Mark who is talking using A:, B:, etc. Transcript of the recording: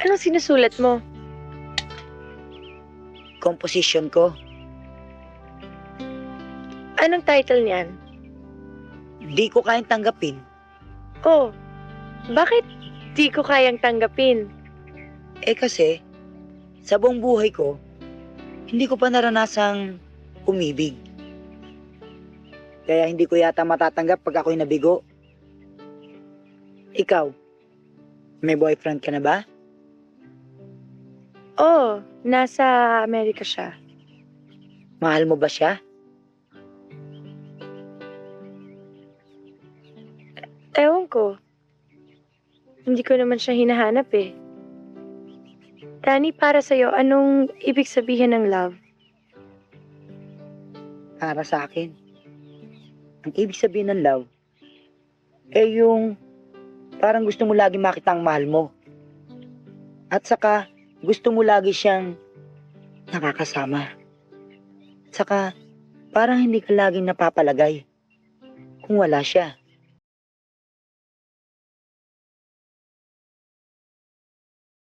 A: Anong sinusulat mo?
B: Composition ko.
A: Anong title niyan?
B: Di ko kayang tanggapin.
A: Oh, bakit di ko kayang tanggapin?
B: Kasi, sa buong buhay ko, hindi ko pa naranasang umibig. Kaya hindi ko yata matatanggap pag ako'y nabigo. Ikaw, may boyfriend ka na ba?
A: Oh, nasa Amerika siya.
B: Mahal mo ba siya?
A: Ewan ko. Hindi ko naman siya hinahanap eh. Danny, para sa'yo, anong ibig sabihin ng love?
B: Para sa akin, ang ibig sabihin ng love, yung parang gusto mo lagi makita ang mahal mo. At saka, gusto mo lagi siyang nakakasama. At saka, parang hindi ka laging napapalagay kung wala siya.